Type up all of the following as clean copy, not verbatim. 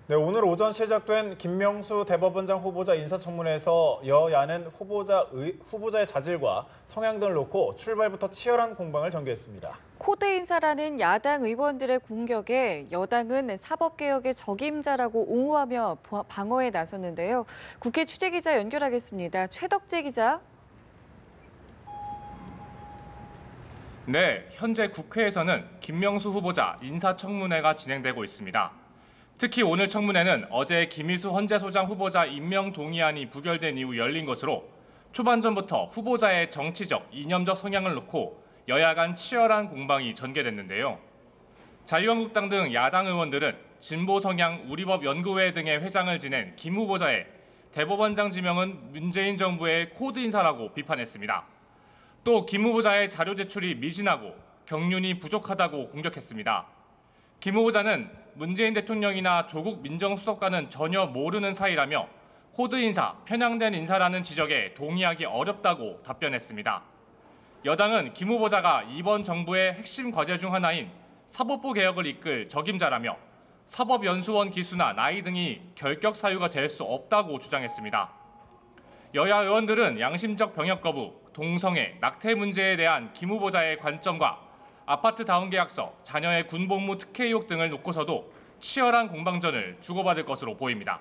네, 오늘 오전 시작된 김명수 대법원장 후보자 인사청문회에서 여야는 후보자의 자질과 성향 등을 놓고 출발부터 치열한 공방을 전개했습니다. 코드 인사라는 야당 의원들의 공격에 여당은 사법개혁의 적임자라고 옹호하며 방어에 나섰는데요. 국회 취재기자 연결하겠습니다. 최덕재 기자. 네, 현재 국회에서는 김명수 후보자 인사청문회가 진행되고 있습니다. 특히 오늘 청문회는 어제 김희수 헌재소장 후보자 임명 동의안이 부결된 이후 열린 것으로 초반전부터 후보자의 정치적, 이념적 성향을 놓고 여야 간 치열한 공방이 전개됐는데요. 자유한국당 등 야당 의원들은 진보 성향 우리법 연구회 등의 회장을 지낸 김 후보자의 대법원장 지명은 문재인 정부의 코드 인사라고 비판했습니다. 또 김 후보자의 자료 제출이 미진하고 경륜이 부족하다고 공격했습니다. 김 후보자는 문재인 대통령이나 조국 민정수석과는 전혀 모르는 사이라며 코드 인사, 편향된 인사라는 지적에 동의하기 어렵다고 답변했습니다. 여당은 김 후보자가 이번 정부의 핵심 과제 중 하나인 사법부 개혁을 이끌 적임자라며 사법연수원 기수나 나이 등이 결격 사유가 될 수 없다고 주장했습니다. 여야 의원들은 양심적 병역 거부, 동성애, 낙태 문제에 대한 김 후보자의 관점과 아파트 다운 계약서, 자녀의 군복무 특혜 의혹 등을 놓고서도 치열한 공방전을 주고받을 것으로 보입니다.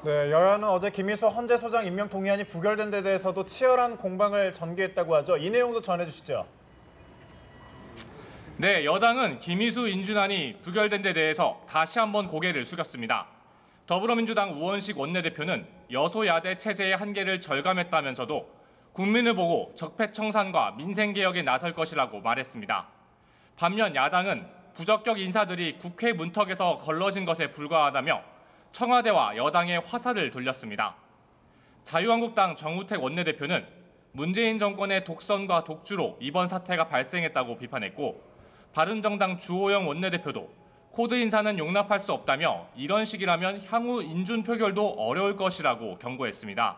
네, 여야는 어제 김희수 헌재소장 임명 동의안이 부결된 데 대해서도 치열한 공방을 전개했다고 하죠. 이 내용도 전해주시죠. 네, 여당은 김희수 인준안이 부결된 데 대해서 다시 한번 고개를 숙였습니다. 더불어민주당 우원식 원내대표는 여소야대 체제의 한계를 절감했다면서도 국민을 보고 적폐청산과 민생개혁에 나설 것이라고 말했습니다. 반면 야당은 부적격 인사들이 국회 문턱에서 걸러진 것에 불과하다며 청와대와 여당의 화살을 돌렸습니다. 자유한국당 정우택 원내대표는 문재인 정권의 독선과 독주로 이번 사태가 발생했다고 비판했고, 바른정당 주호영 원내대표도 코드 인사는 용납할 수 없다며 이런 식이라면 향후 인준 표결도 어려울 것이라고 경고했습니다.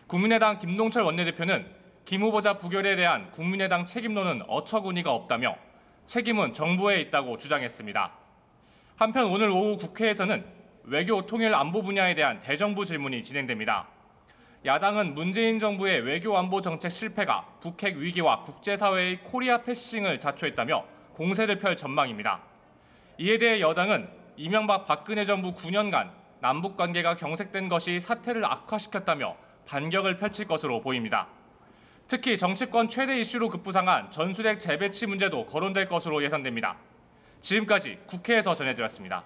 국민의당 김동철 원내대표는 김 후보자 부결에 대한 국민의당 책임론은 어처구니가 없다며 책임은 정부에 있다고 주장했습니다. 한편 오늘 오후 국회에서는 외교 통일 안보 분야에 대한 대정부 질문이 진행됩니다. 야당은 문재인 정부의 외교 안보 정책 실패가 북핵 위기와 국제사회의 코리아 패싱을 자초했다며 공세를 펼 전망입니다. 이에 대해 여당은 이명박 박근혜 정부 9년간 남북 관계가 경색된 것이 사태를 악화시켰다며 반격을 펼칠 것으로 보입니다. 특히 정치권 최대 이슈로 급부상한 전술핵 재배치 문제도 거론될 것으로 예상됩니다. 지금까지 국회에서 전해드렸습니다.